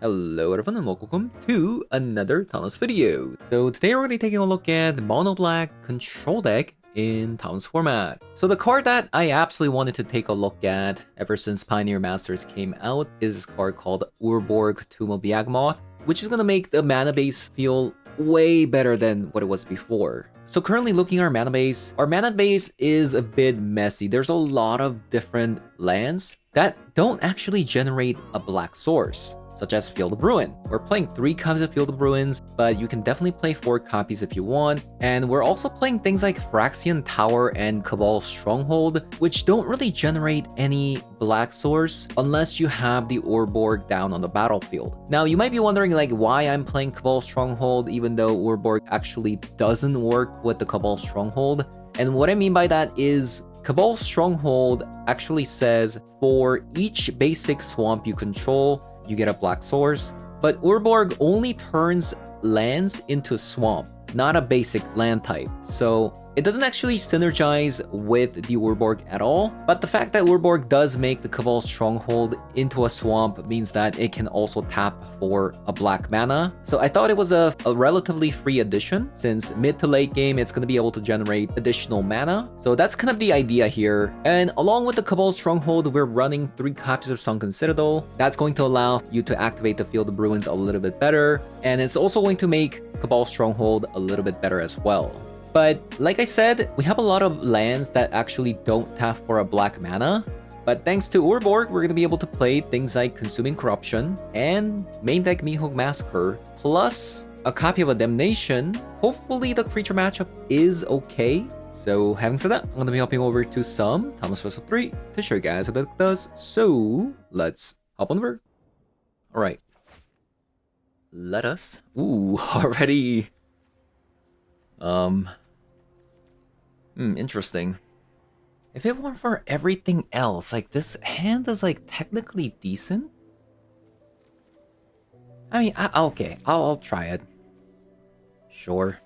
Hello everyone and welcome to another Thanos video. So today we're going to be taking a look at the Mono Black Control Deck in Thanos format. So the card that I absolutely wanted to take a look at ever since Pioneer Masters came out is this card called Urborg Tomb of Yawgmoth, which is going to make the mana base feel way better than what it was before. So currently looking at our mana base is a bit messy. There's a lot of different lands that don't actually generate a black source, such as Field of Ruin. We're playing 3 copies of Field of Ruins, but you can definitely play 4 copies if you want. And we're also playing things like Phyrexian Tower and Cabal Stronghold, which don't really generate any black source unless you have the Urborg down on the battlefield. Now, you might be wondering like why I'm playing Cabal Stronghold even though Urborg actually doesn't work with the Cabal Stronghold. And what I mean by that is Cabal Stronghold actually says for each basic swamp you control, you get a black source, but Urborg only turns lands into swamp, not a basic land type. So it doesn't actually synergize with the Urborg at all, but the fact that Urborg does make the Cabal Stronghold into a swamp means that it can also tap for a black mana. So I thought it was a relatively free addition, since mid to late game it's going to be able to generate additional mana. So that's kind of the idea here. And along with the Cabal Stronghold, we're running 3 copies of Sunken Citadel. That's going to allow you to activate the Field of Ruins a little bit better, and it's also going to make Cabal Stronghold a little bit better as well. But like I said, we have a lot of lands that actually don't tap for a black mana. But thanks to Urborg, we're going to be able to play things like Consuming Corruption and main deck Mihawk Massacre, plus a copy of a Damnation. Hopefully the creature matchup is okay. So having said that, I'm going to be hopping over to some Thanos Weasel 3 to show you guys how that does. So let's hop on over. Alright. Let us... Ooh, already... Interesting. If it weren't for everything else, like this hand is like technically decent. I mean, okay, I'll try it. Sure.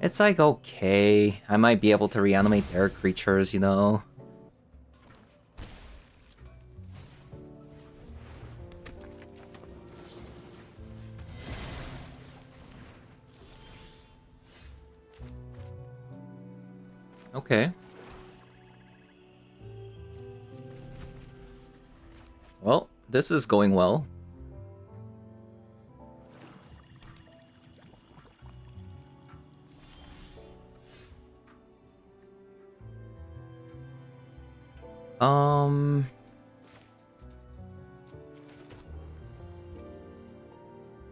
It's like, okay, I might be able to reanimate their creatures, you know? Okay. Well, this is going well.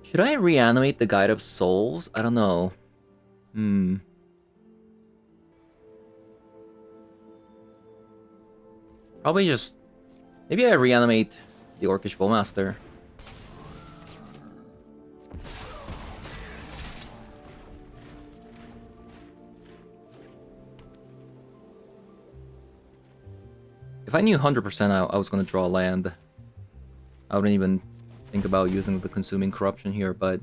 Should I reanimate the Guide of Souls? I don't know. Probably just... Maybe I reanimate the Orcish Bowmaster. If I knew 100% I was going to draw land, I wouldn't even think about using the Consuming Corruption here, but...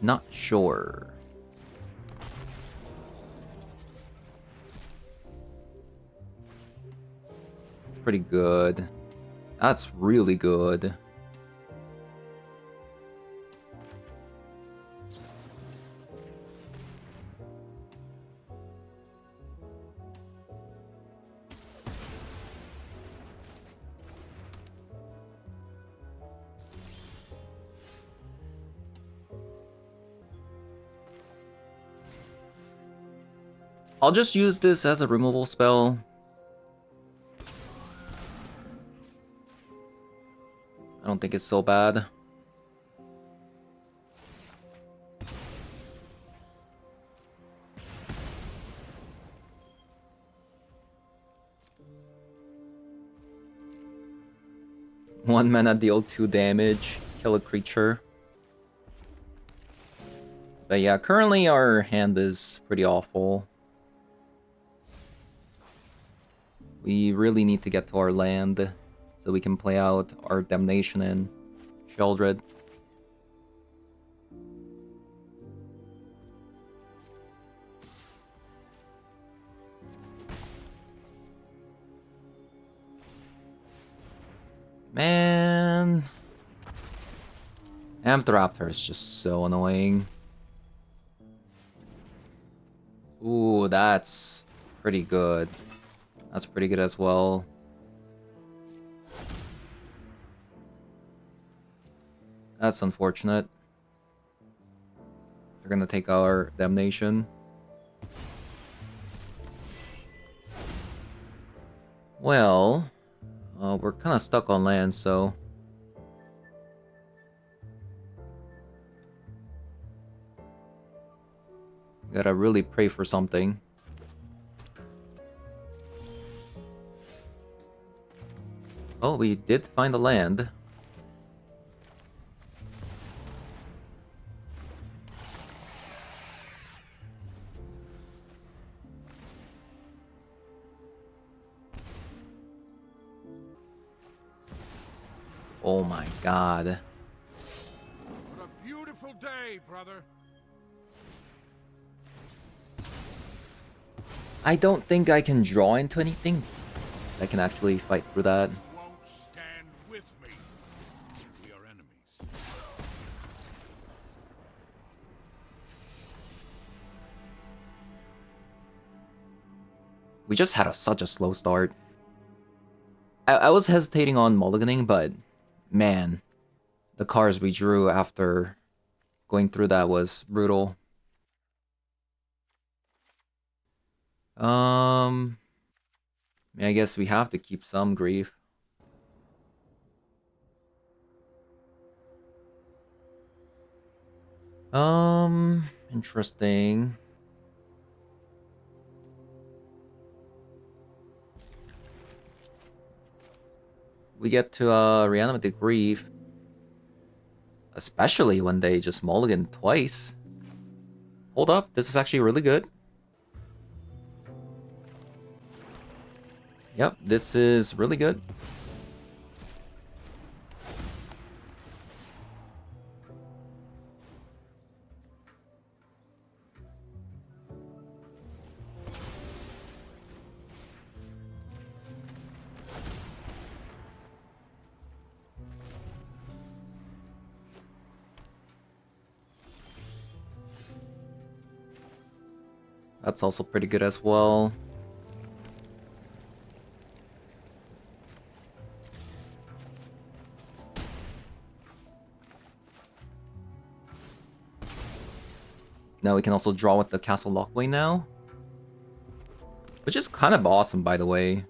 Not sure. It's pretty good. That's really good. I'll just use this as a removal spell. I don't think it's so bad. One mana, deal 2 damage, kill a creature. But yeah, currently our hand is pretty awful. We really need to get to our land so we can play out our Damnation and Sheldred. Man. Ampthraptor is just so annoying. Ooh, that's pretty good. That's pretty good as well. That's unfortunate. They're gonna take our damnation. Well, we're kind of stuck on land, so... Gotta really pray for something. Oh, we did find the land. Oh my god. What a beautiful day, brother. I don't think I can draw into anything. I can actually fight through that. You won't stand with me. We are enemies. We just had such a slow start. I was hesitating on mulliganing, but man, the cards we drew after going through that was brutal. I guess we have to keep some grief. Interesting. We get to reanimate the grief. Especially when they just mulligan twice. Hold up, this is actually really good. Yep, this is really good. That's also pretty good as well. Now we can also draw with the Castle Lockway now. Which is kind of awesome, by the way.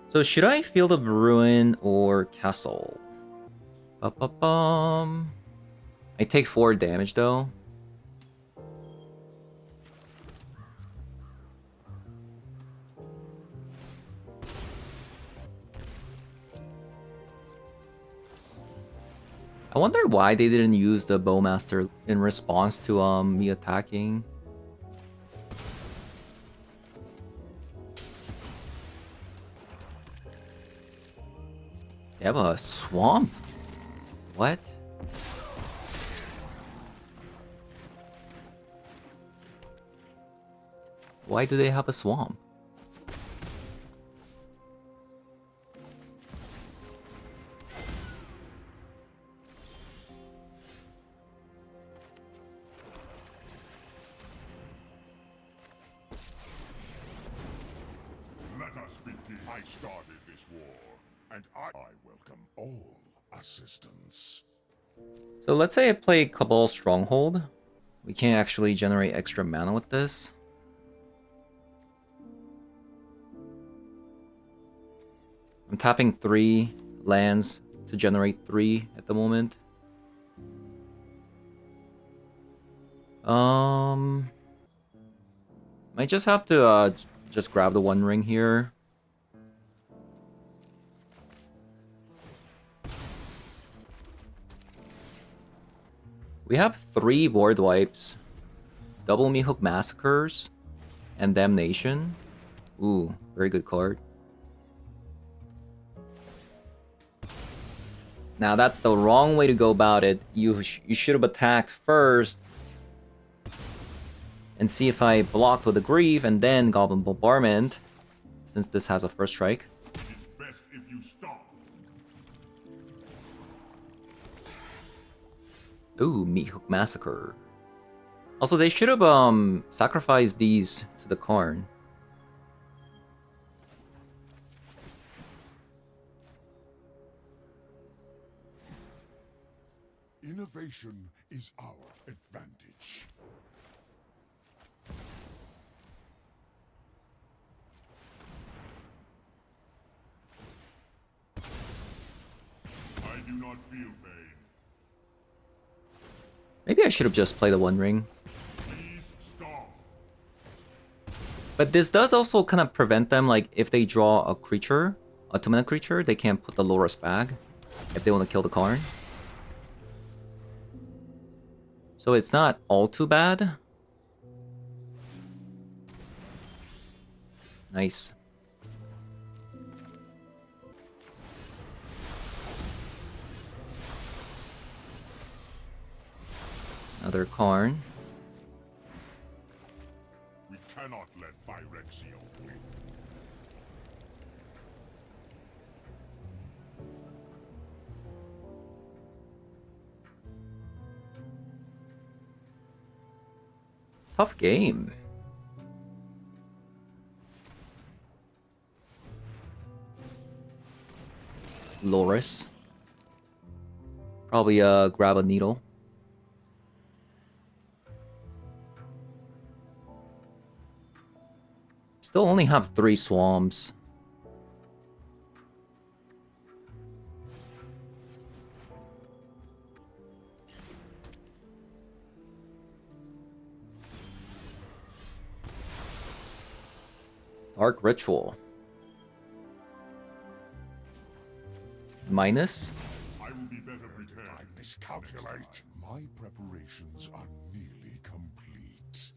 So should I Field of Ruin or Castle? Ba-ba-bum. I take 4 damage though. I wonder why they didn't use the Bowmaster in response to me attacking. They have a swamp? What? Why do they have a swamp? Let us begin. I started this war, and I welcome all assistance. So let's say I play Cabal Stronghold. We can't actually generate extra mana with this. I'm tapping 3 lands to generate 3 at the moment. Might just have to just grab the 1 ring here. We have 3 board wipes, Double Meathook Massacres, and Damnation. Ooh, very good card. Now that's the wrong way to go about it. You should have attacked first and see if I blocked with a Grief and then Goblin Bombardment, since this has a first strike. It's best if you stop. Ooh, Meat Hook Massacre. Also, they should have sacrificed these to the Karn. Innovation is our advantage. I do not feel pain. Maybe I should have just played the One Ring. Please stop. But this does also kind of prevent them, like, if they draw a creature, a 2-mana creature, they can't put the Loris back if they want to kill the Karn. So it's not all too bad. Nice. Another Karn. We cannot let Phyrexia win. Tough game. Loris. Probably grab a needle. Still only have 3 swamps. Dark Ritual. Minus. I will be better prepared. I miscalculate. My preparations are nearly complete.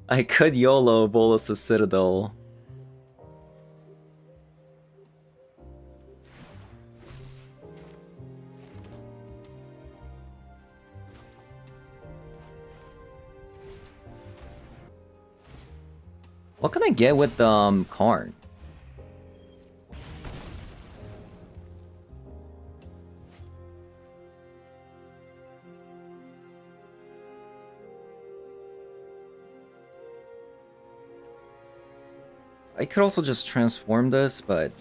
I could YOLO Bolus of Citadel. What can I get with Karn? I could also just transform this, but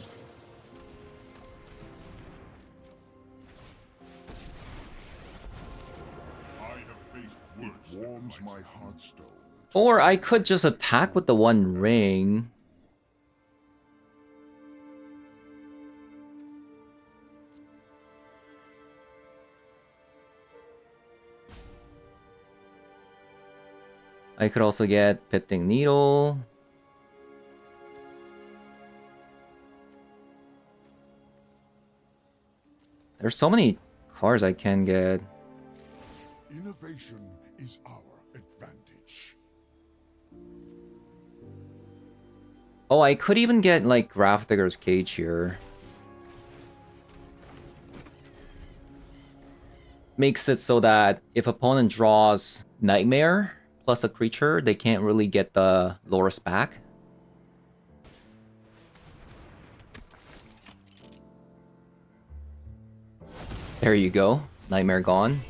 I have faced worse. It warms my heartstone. or I could just attack with the One Ring. I could also get Pitting Needle. There's so many cards I can get. Innovation is our advantage. Oh, I could even get, like, Grafdigger's Cage here. Makes it so that if opponent draws Nightmare plus a creature, they can't really get the Loris back. There you go. Nightmare gone.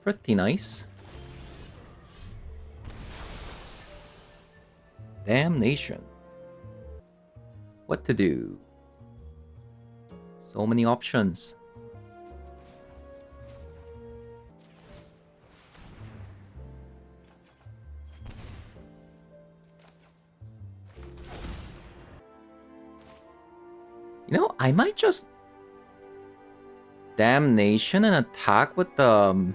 Pretty nice. Damnation. What to do? So many options. You know, I might just Damnation and attack with the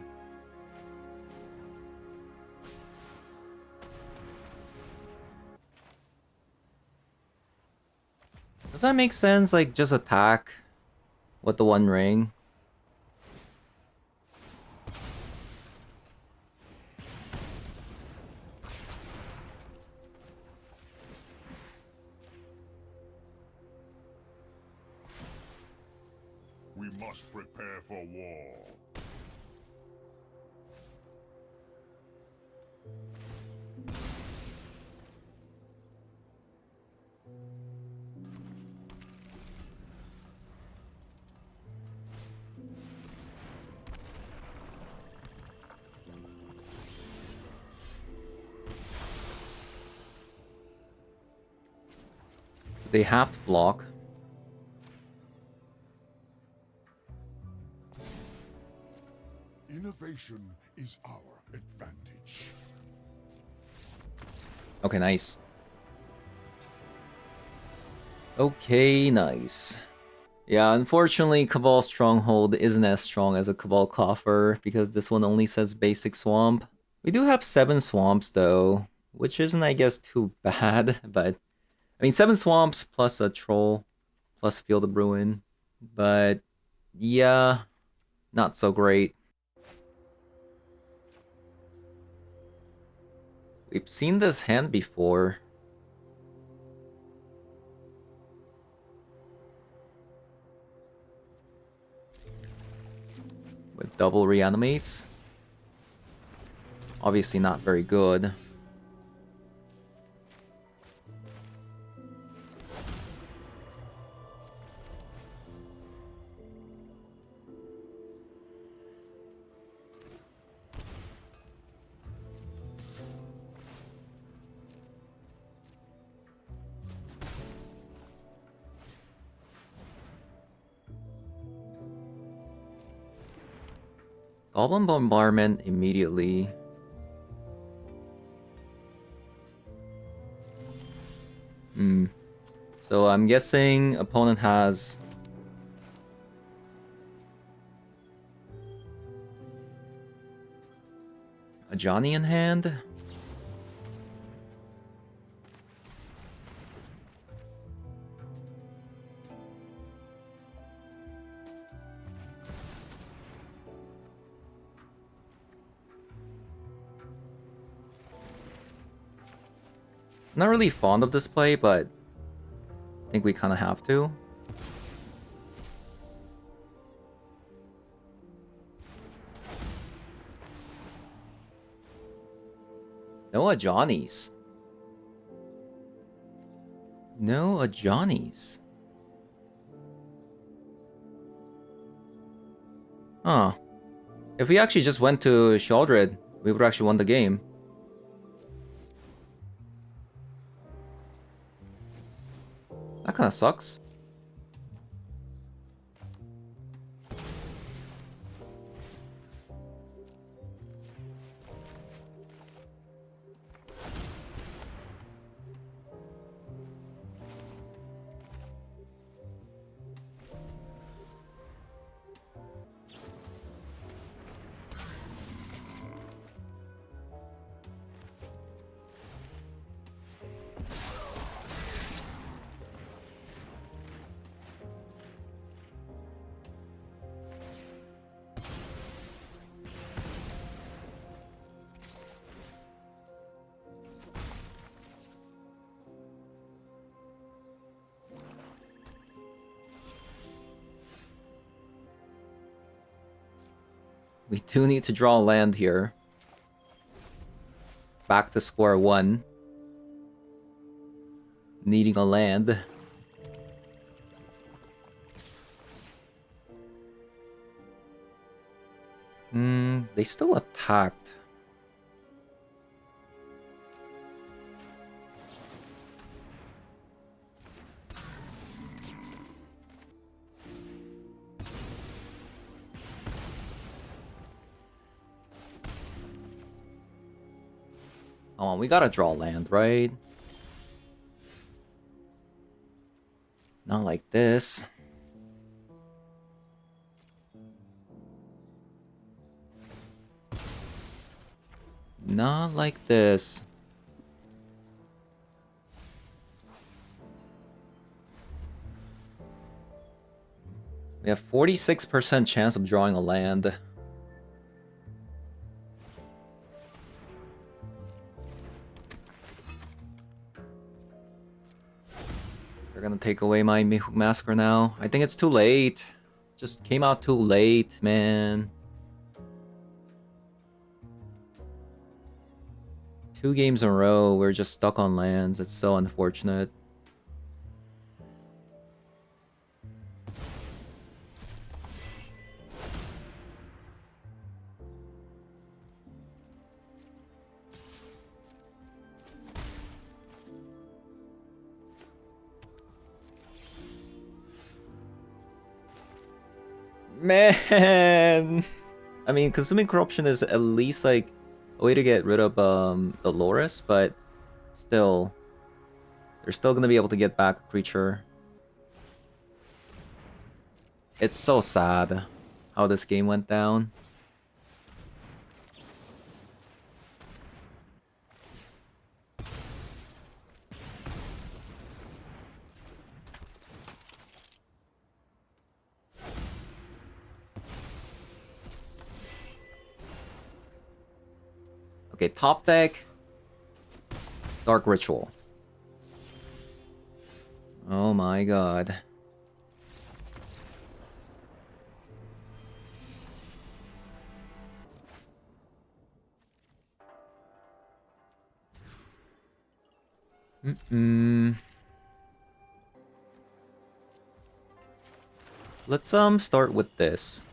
Does that make sense? Like, just attack with the One Ring. We must prepare for war. They have to block. Innovation is our advantage. Okay, nice. Okay, nice. Yeah, unfortunately, Cabal Stronghold isn't as strong as a Cabal Coffer because this one only says basic swamp. We do have 7 swamps though, which isn't, I guess, too bad, but I mean, 7 swamps plus a troll plus Field of Ruin, but yeah, not so great. We've seen this hand before. With double reanimates. Obviously not very good. Goblin Bombardment immediately. So I'm guessing opponent has a Johnny in hand. Not really fond of this play, but I think we kind of have to. No Johnny's. No Johnny's. Huh. If we actually just went to Sheoldred, we would actually won the game. That kind of sucks. We do need to draw land here. Back to square one. Needing a land. They still attacked. Oh, we gotta draw land, right? Not like this. Not like this. We have 46% chance of drawing a land. They're gonna take away my Mihuk Massacre now. I think it's too late. Just came out too late, man. 2 games in a row, we're just stuck on lands. It's so unfortunate. Man! I mean, consuming corruption is at least like a way to get rid of the Loris, but still, they're still gonna be able to get back a creature. It's so sad how this game went down. Okay, top deck, Dark Ritual. Oh my god. Let's start with this.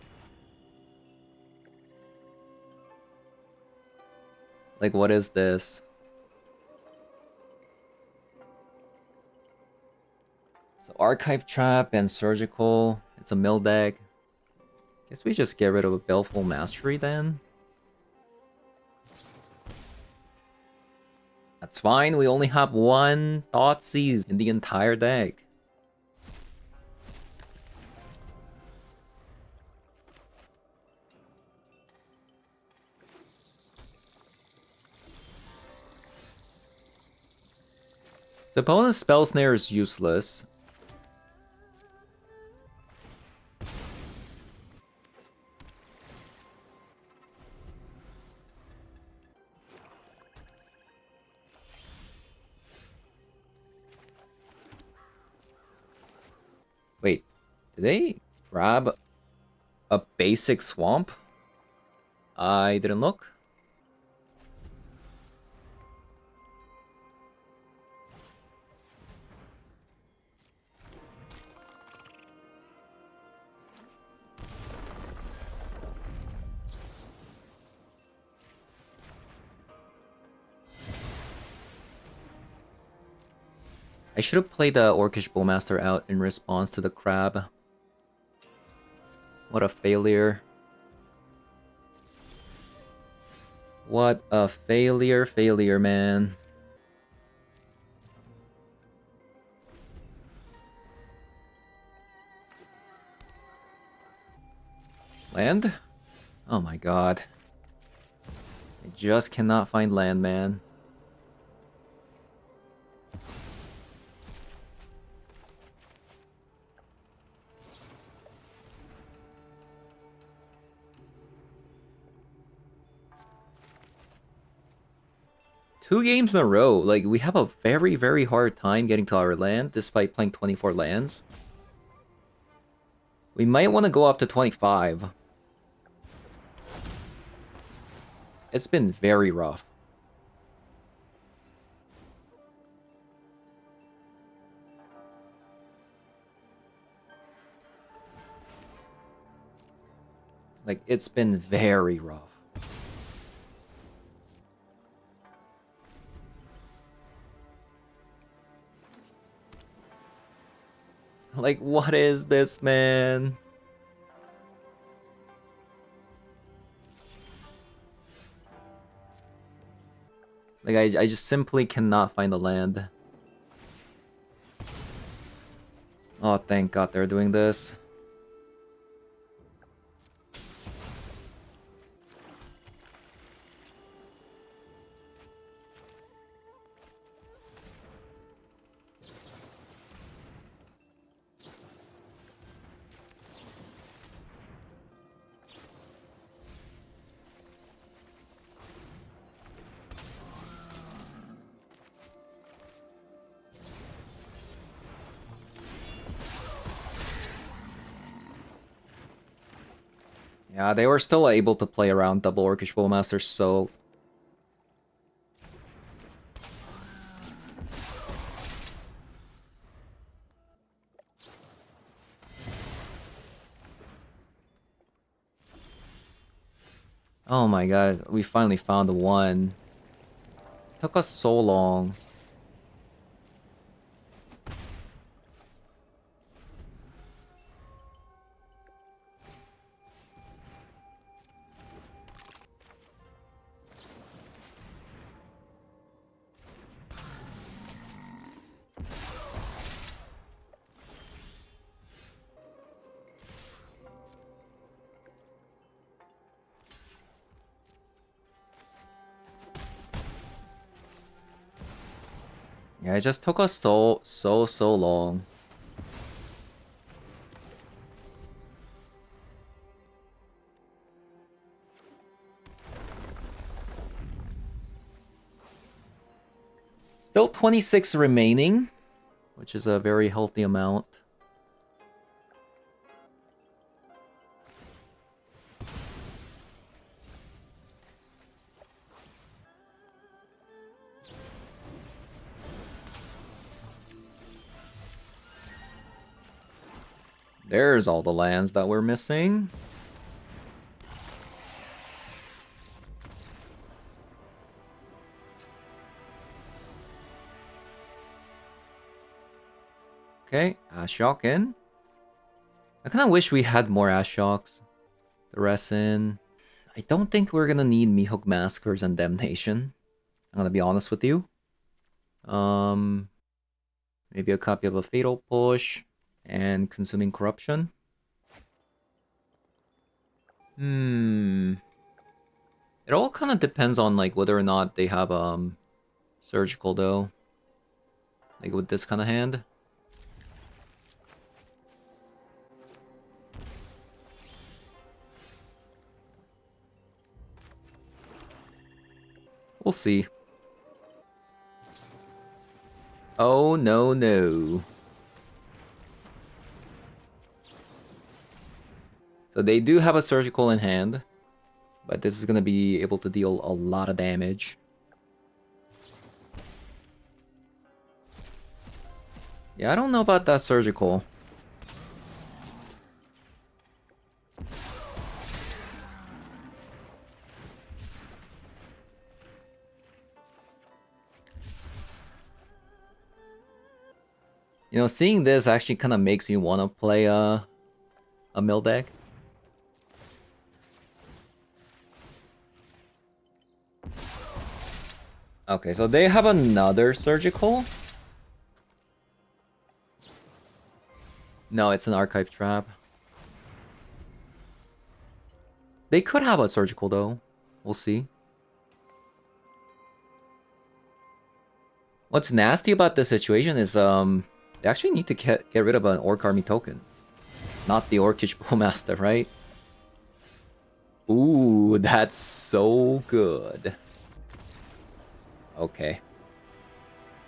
Like, what is this? So Archive Trap and Surgical. It's a mill deck. Guess we just get rid of a Baleful Mastery then. That's fine, we only have 1 Thoughtseize in the entire deck. So opponent's Spell Snare is useless. Wait, did they grab a basic swamp? I didn't look. I should have played the Orcish Bowmaster out in response to the crab. What a failure. What a failure, man. Land? Oh my god. I just cannot find land, man. Two games in a row. Like, we have a very hard time getting to our land despite playing 24 lands. We might want to go up to 25. It's been very rough. Like, it's been very rough. Like, what is this, man? Like, I just simply cannot find the land. Oh, thank God they're doing this. Yeah, they were still able to play around double Orcish Bowmaster, so... Oh my god, we finally found the one. Took us so long. Yeah, it just took us so long. Still 26 remaining, which is a very healthy amount. There's all the lands that we're missing. Okay, Ashiok in. I kind of wish we had more Ashioks. The rest in. I don't think we're gonna need Mihawk Massacres and Damnation. I'm gonna be honest with you. Maybe a copy of a Fatal Push and Consuming Corruption. It all kind of depends on like whether or not they have Surgical though. Like with this kind of hand. We'll see. Oh, no, no. So they do have a Surgical in hand. But this is going to be able to deal a lot of damage. Yeah, I don't know about that Surgical. You know, seeing this actually kind of makes me want to play a mill deck. Okay, so they have another Surgical. No, it's an Archive Trap. They could have a Surgical though. We'll see. What's nasty about this situation is they actually need to get rid of an Orc Army token. Not the Orcish Bowmaster, right? Ooh, that's so good. Okay.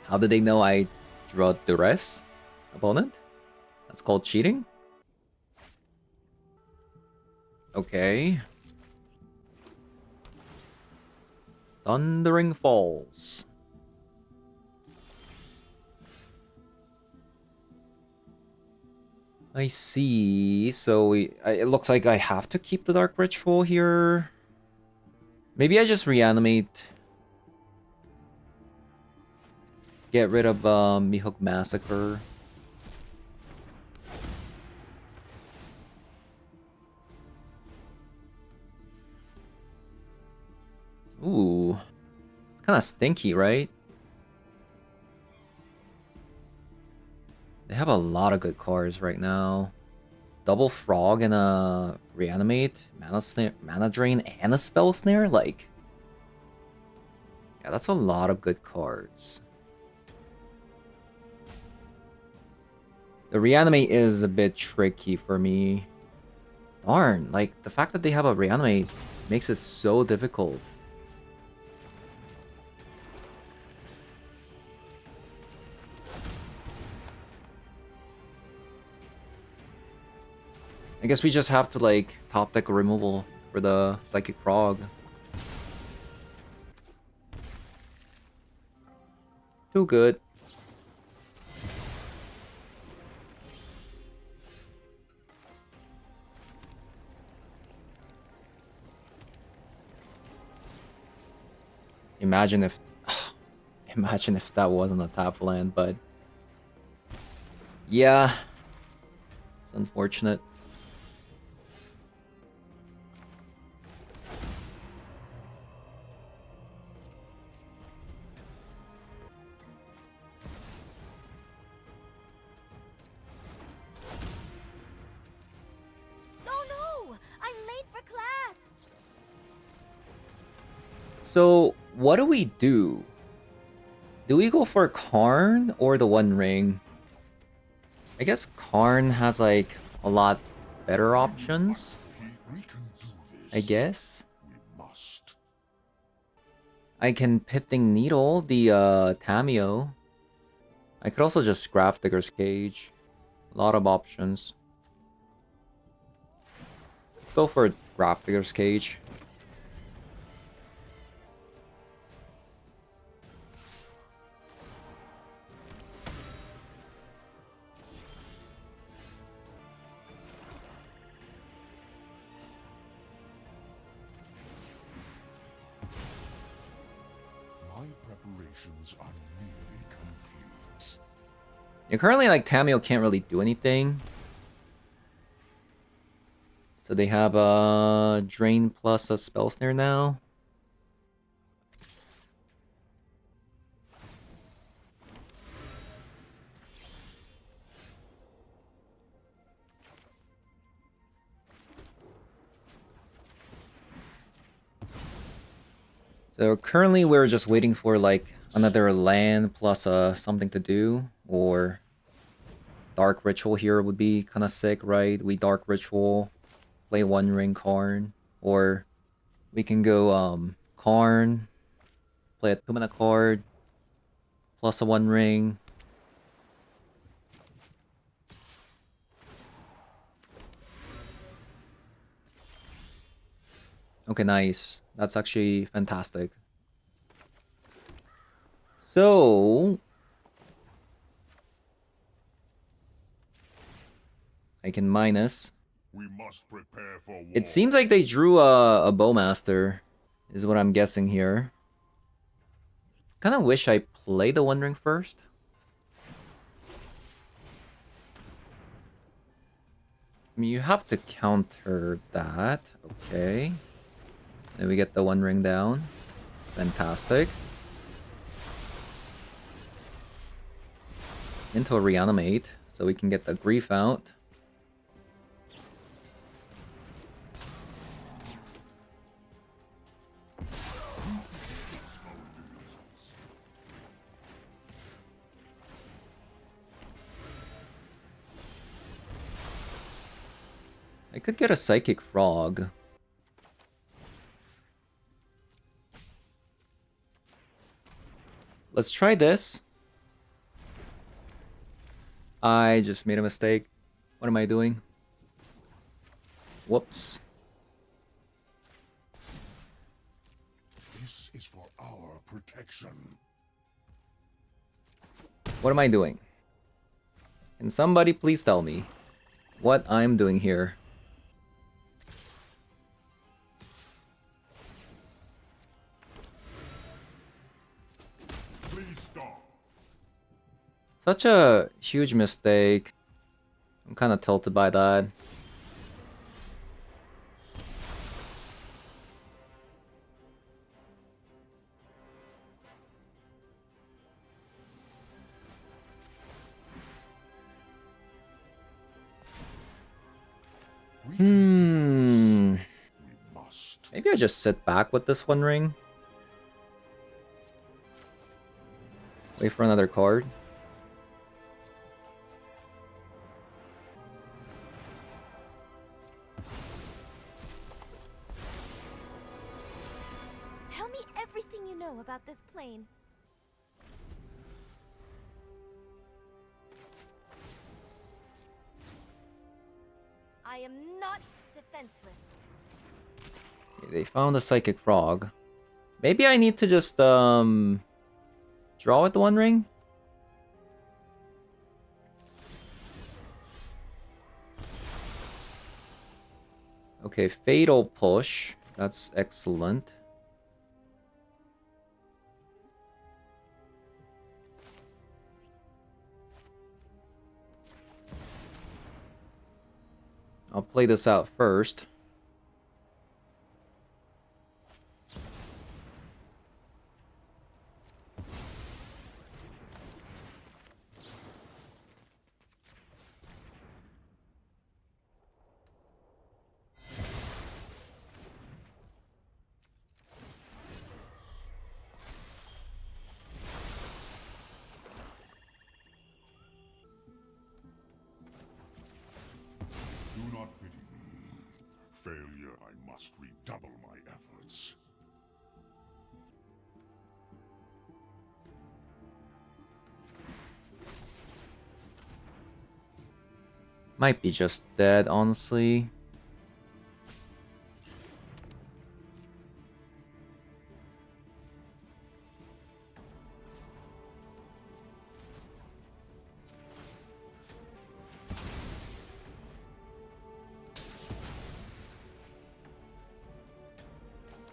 How did they know I draw Duress opponent? That's called cheating? Okay. Thundering Falls. I see. So it looks like I have to keep the Dark Ritual here. Maybe I just reanimate. Get rid of Mihawk Massacre. Ooh. It's kind of stinky, right? They have a lot of good cards right now. Double Frog and a Reanimate, Mana Snare, Mana Drain, and a Spell Snare? Like... yeah, that's a lot of good cards. The Reanimate is a bit tricky for me. Darn, like, the fact that they have a Reanimate makes it so difficult. I guess we just have to like top deck a removal for the Psychic Frog. Too good. Imagine if imagine if that wasn't a tap land, but yeah, it's unfortunate. Oh no! I'm late for class! So what do we do? Do we go for Karn or the One Ring? I guess Karn has like a lot better options. We can do I this. guess. We must. I can Pitting Needle the Tameo. I could also just scrap Digger's Cage. A lot of options. Let's go for Graph Digger's Cage. My preparations are nearly complete. Yeah, currently like Tameo can't really do anything. So they have a Drain plus a Spell Snare now. So currently we're just waiting for like another land plus something to do, or Dark Ritual here would be kind of sick, right? We Dark Ritual, play One Ring Karn, or we can go Karn, play a 2-mana card, plus a One Ring. Okay, nice. That's actually fantastic. So I can minus. We must prepare for war. It seems like they drew a Bowmaster, is what I'm guessing here. Kind of wish I played the One Ring first. I mean, you have to counter that. Okay. Then we get the One Ring down. Fantastic. Into a Reanimate, so we can get the Grief out. I could get a Psychic Frog. Let's try this. I just made a mistake. What am I doing? Whoops. This is for our protection. What am I doing? Can somebody please tell me what I'm doing here? Please stop. Such a huge mistake. I'm kind of tilted by that. We can do this. Hmm. We must. Maybe I just sit back with this One Ring. Wait for another card. Tell me everything you know about this plane. I I am not defenseless. Okay, they found a psychic frog. Maybe I need to just draw with the One Ring. Okay, fatal push. That's excellent. I'll play this out first. Do not pity me. Failure, I must redouble my efforts. Might be just dead, honestly.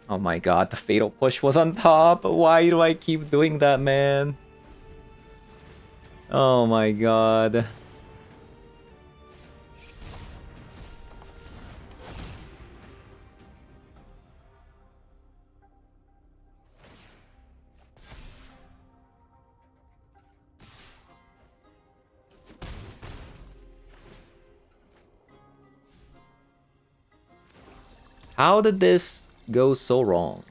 Oh my god, the fatal push was on top. Why do I keep doing that, man? Oh my god. How did this go so wrong?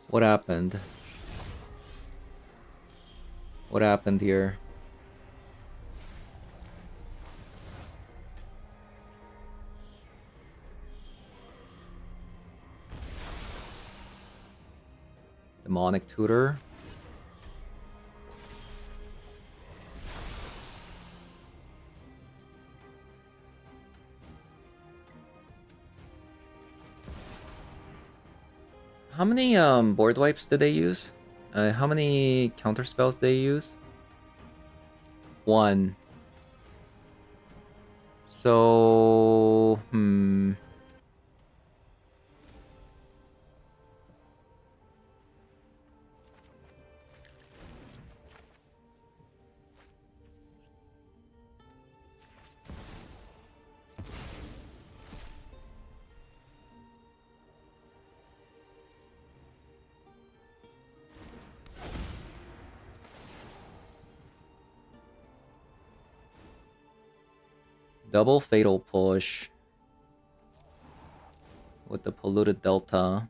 What happened? What happened here? Demonic Tutor. How many board wipes did they use? How many counter spells did they use? 1. So, double fatal push with the polluted delta.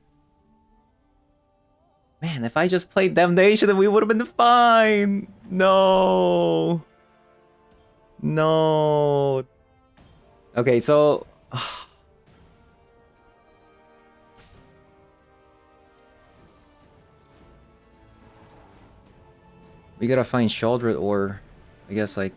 Man, if I just played Damnation, we would have been fine. No. No. Okay, so we gotta find Shaldred or I guess like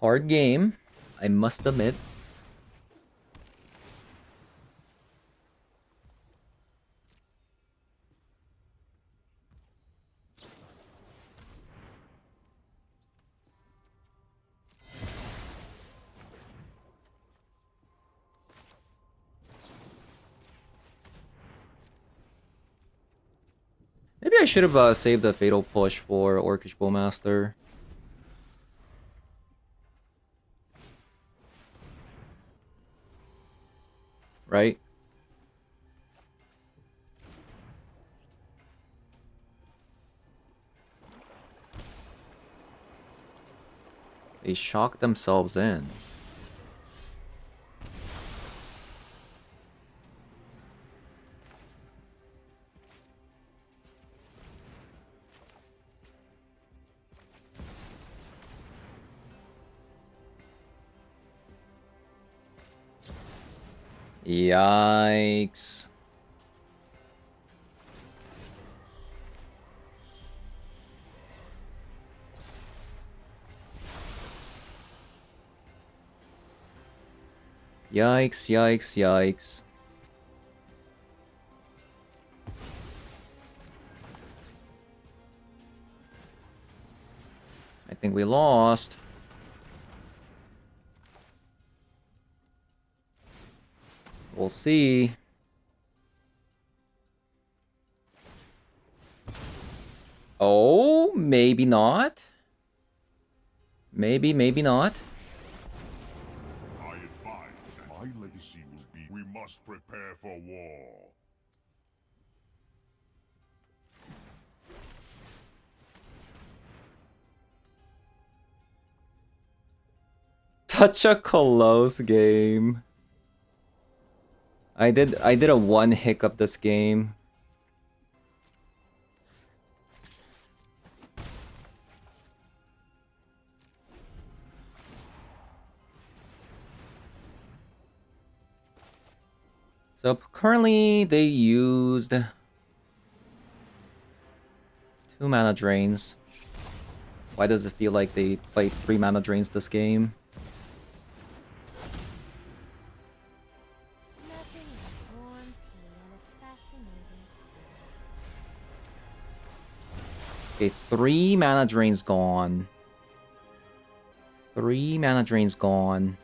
hard game, I must admit. Maybe I should have saved the Fatal Push for Orcish Bowmaster. Right? They shock themselves in. Yikes. Yikes, yikes, yikes. I think we lost. We'll see. Oh, maybe not. Maybe, maybe not. I advise that my legacy will be we must prepare for war. Such a close game. I did a one hiccup this game. So currently they used 2 mana drains. Why does it feel like they played 3 mana drains this game? Nothing like warm tea and a fascinating story. Okay, 3 mana drains gone. 3 mana drains gone.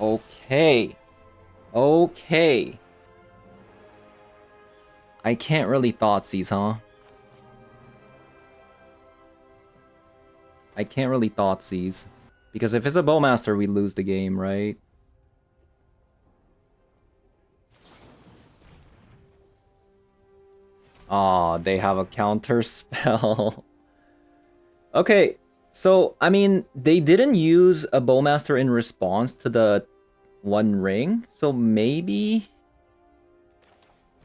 Okay. Okay. I can't really Thoughtseize, huh? I can't really Thoughtseize. Because if it's a Bowmaster, we lose the game, right? Aw, they have a counter spell. Okay, so, I mean, they didn't use a Bowmaster in response to the One Ring, so maybe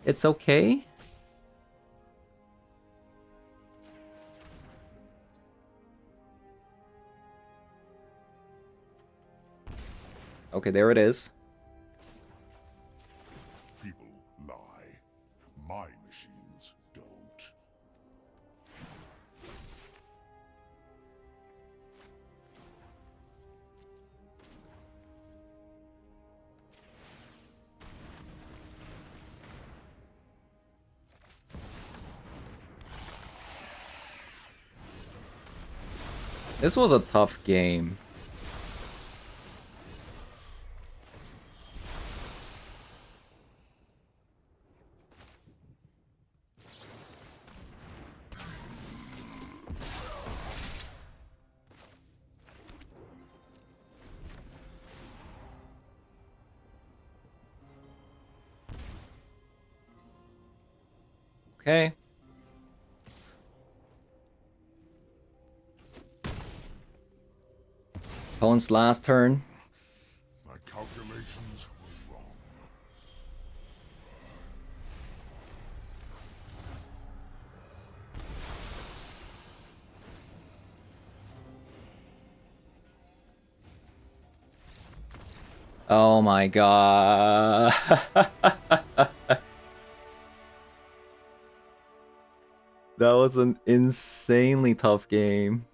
it's okay? Okay, there it is. People lie. My machines don't. This was a tough game. Okay. Opponent's last turn. My calculations were wrong. Oh my god. That was an insanely tough game.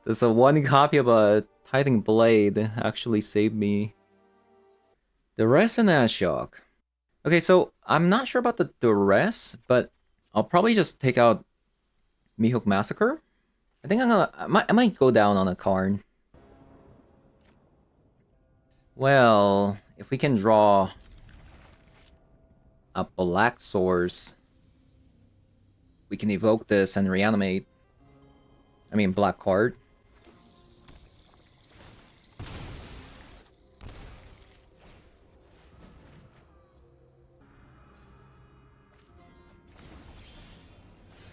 There's a one copy of a Titan Blade actually saved me. Duress and Ashiok. Okay, so I'm not sure about the Duress, but I'll probably just take out Mihawk Massacre. I think I might go down on a Karn. Well, if we can draw a black source. We can evoke this and reanimate. I mean, black card.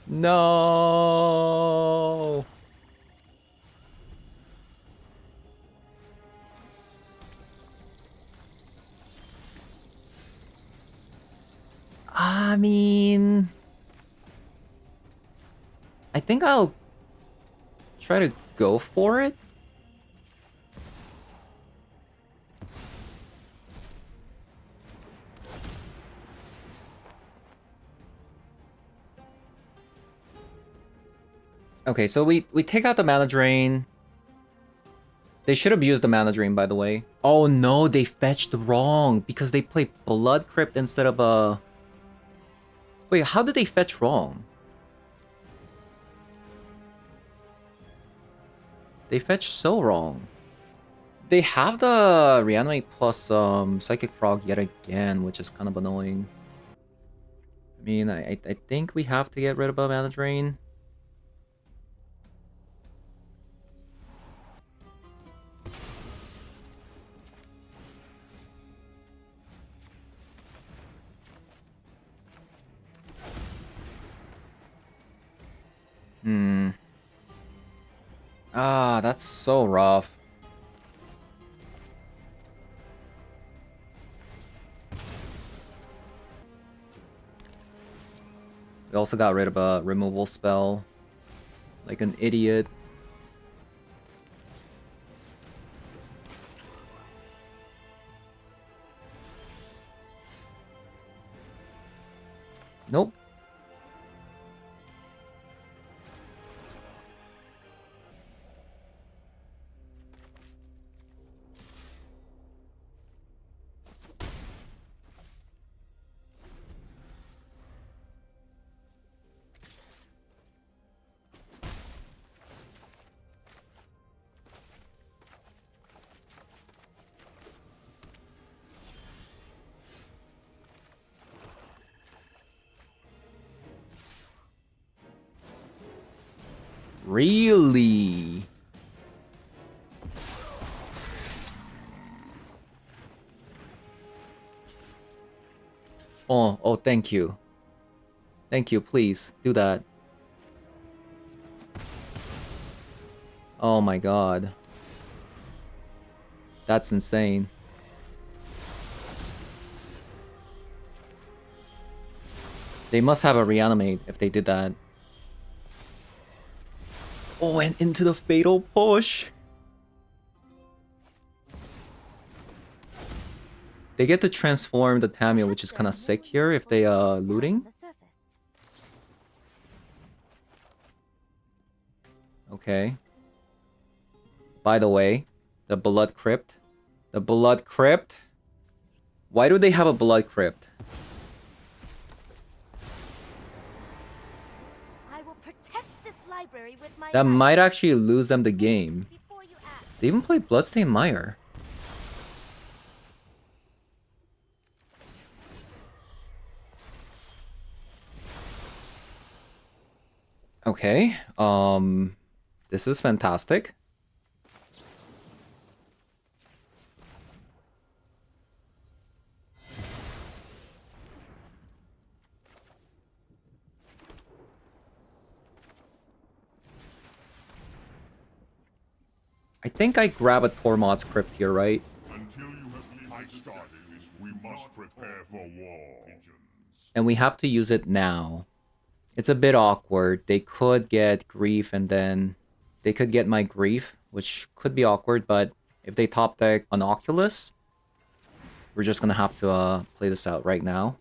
No. I mean, I think I'll try to go for it. Okay, so we take out the mana drain. They should have used the mana drain, by the way. Oh no, they fetched wrong because they played Blood Crypt instead of a... Wait, how did they fetch wrong? They fetched so wrong. They have the Reanimate plus Psychic Frog yet again, which is kind of annoying. I mean, I think we have to get rid of a mana drain. Ah, that's so rough. We also got rid of a removal spell. Like an idiot. Nope. Really? Oh, thank you. Thank you, please, do that. Oh my god. That's insane. They must have a reanimate if they did that. Oh, and into the fatal push. They get to transform the Tamio, which is kind of sick here if they looting. Okay. By the way, the Blood Crypt. The Blood Crypt? Why do they have a Blood Crypt? I will protect this library with my That life. might actually lose them the game. Before you act. They even play Bloodstained Mire. Okay, this is fantastic. I think I grab a Tormod's Crypt here, right? Until you have I started this, we must prepare for war. And we have to use it now. It's a bit awkward. They could get Grief and then they could get my Grief, which could be awkward, but if they top deck an Oculus, we're just gonna have to play this out right now.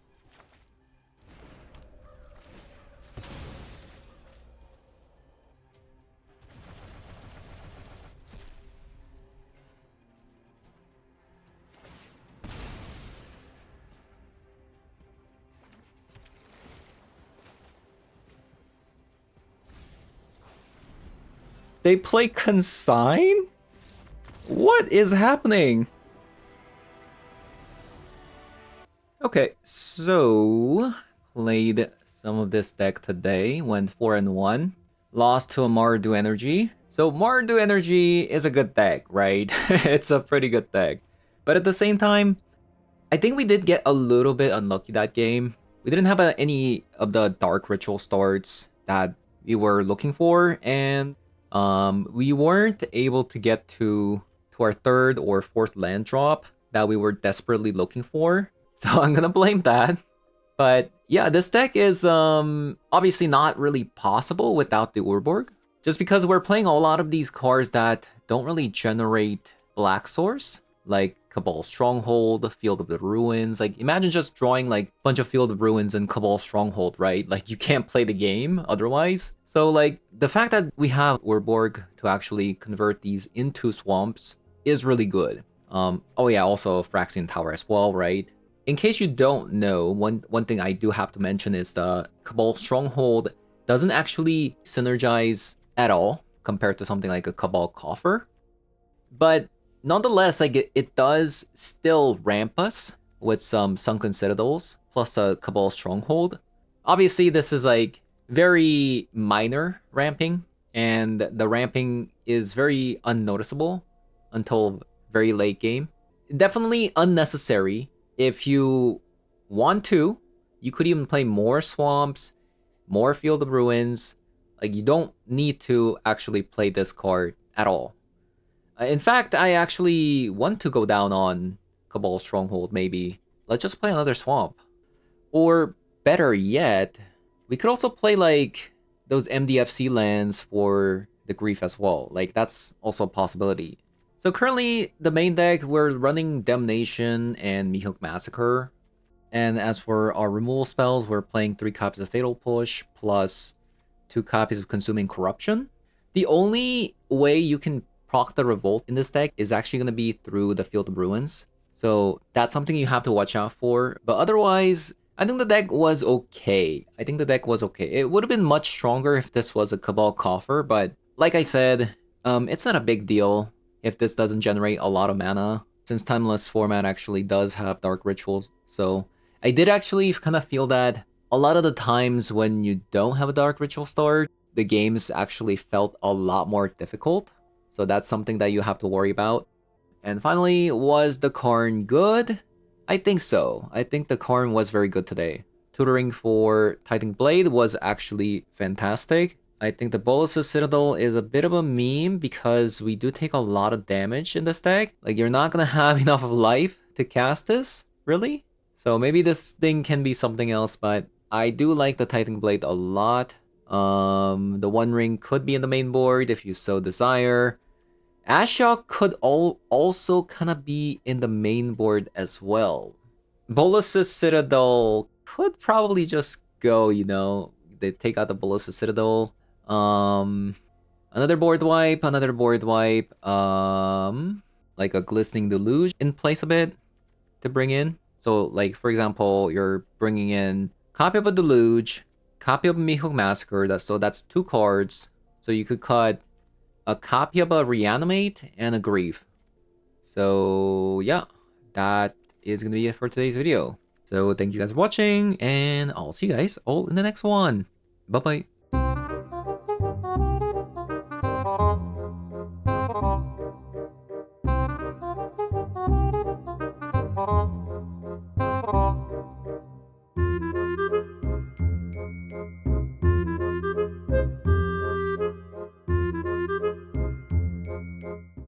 They play Consign? What is happening? Okay, so played some of this deck today, went 4-1, lost to a Mardu Energy. So Mardu Energy is a good deck, right? It's a pretty good deck. But at the same time, I think we did get a little bit unlucky that game. We didn't have any of the Dark Ritual starts that we were looking for, and we weren't able to get to our third or fourth land drop that we were desperately looking for. So I'm gonna blame that. But yeah, this deck is obviously not really possible without the Urborg. Just because we're playing a lot of these cards that don't really generate black source, like Cabal Stronghold, Field of the Ruins. Like imagine just drawing like a bunch of Field of Ruins and Cabal Stronghold, right? Like you can't play the game otherwise. So like the fact that we have Urborg to actually convert these into swamps is really good. Oh yeah, also Phyrexian Tower as well, right? In case you don't know, one thing I do have to mention is the Cabal Stronghold doesn't actually synergize at all compared to something like a Cabal Coffer. But nonetheless, like it does still ramp us with some Sunken Citadels plus a Cabal Stronghold. Obviously, this is like very minor ramping, and the ramping is very unnoticeable until very late game. Definitely unnecessary. If you want to, you could even play more swamps, more Field of Ruins. Like you don't need to actually play this card at all. In fact, I actually want to go down on Cabal Stronghold maybe. Let's just play another swamp. Or better yet, we could also play like those MDFC lands for the Grief as well. Like that's also a possibility. So currently, the main deck, we're running Damnation and Mihawk Massacre. And as for our removal spells, we're playing 3 copies of Fatal Push plus 2 copies of Consuming Corruption. The only way you can proc the Revolt in this deck is actually going to be through the Field of Ruins. So that's something you have to watch out for. But otherwise, I think the deck was okay. It would have been much stronger if this was a Cabal Coffer, but like I said, it's not a big deal if this doesn't generate a lot of mana, since Timeless format actually does have Dark Rituals. So I did actually kind of feel that a lot of the times when you don't have a Dark Ritual start, the games actually felt a lot more difficult. So that's something that you have to worry about. And finally, was the Karn good? I think so. I think the Karn was very good today. Tutoring for Titan Blade was actually fantastic. I think the Bolus's Citadel is a bit of a meme because we do take a lot of damage in this deck. Like, you're not gonna have enough of life to cast this, really? So maybe this thing can be something else, but I do like the Titan Blade a lot. The One Ring could be in the main board if you so desire. Ashiok could also kind of be in the main board as well. Bolus's Citadel could probably just go, you know, they take out the Bolus's Citadel. Another board wipe, like a Glistening Deluge in place of it to bring in. So, like, for example, you're bringing in copy of a Deluge, copy of a Mihawk Massacre, that's 2 cards. So you could cut a copy of a Reanimate and a Grief. So, yeah, that is gonna be it for today's video. So, thank you guys for watching, and I'll see you guys all in the next one. Bye-bye.